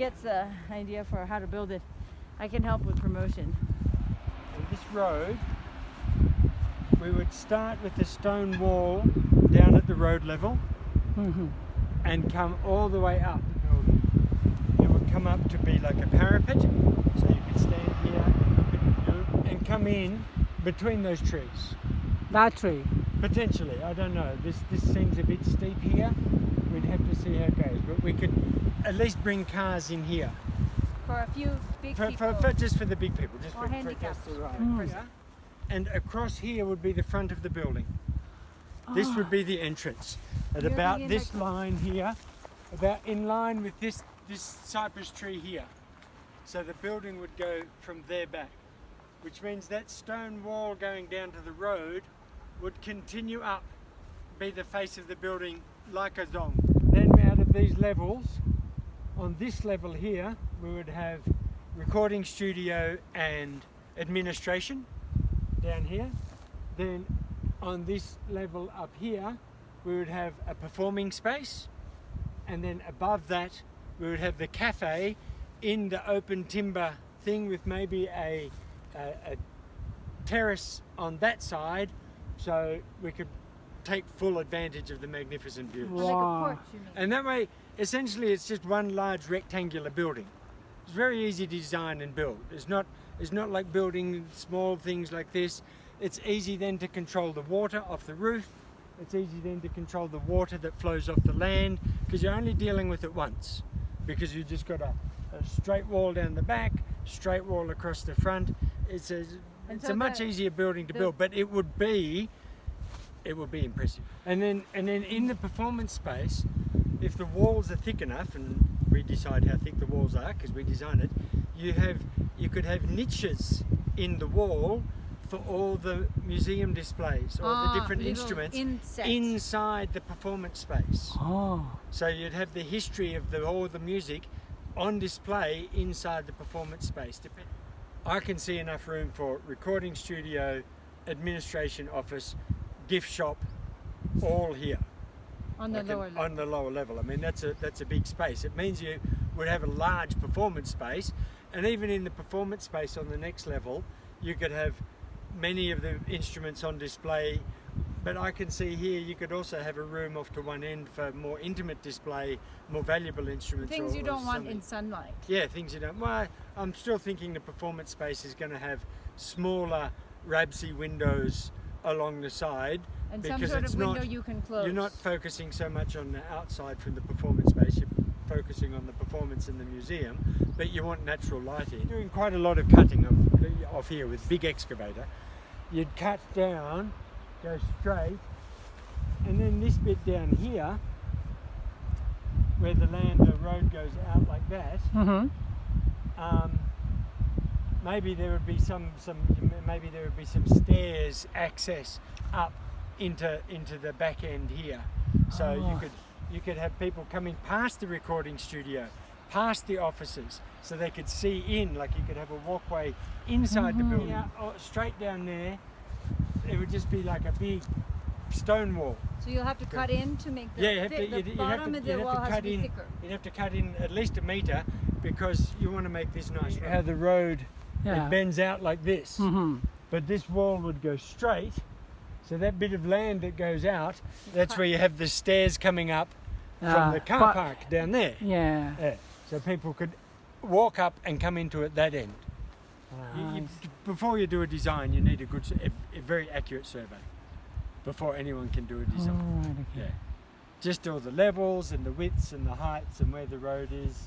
gets the idea for how to build it, I can help with promotion. And this road, we would start with the stone wall down at the road level and come all the way up the building. It would come up to be like a parapet, so you could stand here and look at the view and come in between those trees. That tree. Potentially, I don't know. This seems a bit steep here. We'd have to see how it goes, but we could at least bring cars in here. For a few big people. Just for the big people, just Or for handicapped. just to ride. Yeah. And across here would be the front of the building. This would be the entrance. At You're about thinking this like- line here, about in line with this cypress tree here. So the building would go from there back, which means that stone wall going down to the road would continue up, be the face of the building like a zong. Then out of these levels, on this level here, we would have recording studio and administration down here. Then on this level up here, we would have a performing space. And then above that, we would have the cafe in the open timber thing with maybe a terrace on that side, so we could take full advantage of the magnificent views. Like a porch, you mean? And that way, essentially, it's just one large rectangular building. It's very easy to design and build. It's not like building small things like this. It's easy then to control the water off the roof. It's easy then to control the water that flows off the land, because you're only dealing with it once, because you've just got a straight wall down the back, straight wall across the front. It's a much easier building to build, but it would be impressive. And then in the performance space, if the walls are thick enough, and we decide how thick the walls are because we design it, you could have niches in the wall for all the museum displays or the different instruments inside the performance space. So you'd have the history of all the music on display inside the performance space. I can see enough room for recording studio, administration office, gift shop, all here. On the lower level. On the lower level. I mean, that's a big space. It means you would have a large performance space, and even in the performance space on the next level, you could have many of the instruments on display. But I can see here you could also have a room off to one end for more intimate display, more valuable instruments. Things you don't want in sunlight. Yeah, things you don't. Well, I'm still thinking the performance space is going to have smaller Rabsy windows along the side. And some because sort it's of window not, you can close. You're not focusing so much on the outside from the performance space, you're focusing on the performance in the museum, but you want natural lighting. Doing quite a lot of cutting off here with big excavator. You'd cut down, go straight, and then this bit down here, where the road goes out like that, maybe there would be some stairs access up into the back end here. So you could have people coming past the recording studio, past the offices, so they could see in, like you could have a walkway inside the building. Yeah, or straight down there, it would just be like a big stone wall. So you'll have to cut in to make the, the bottom of the wall has to be thicker. You'd have to cut in at least a metre, because you want to make this nice. How the road it bends out like this, but this wall would go straight. So that bit of land that goes out, that's where you have the stairs coming up from the car park down there. Yeah. So people could walk up and come into it that end. Before you do a design, you need a very accurate survey before anyone can do a design. Just all the levels and the widths and the heights and where the road is.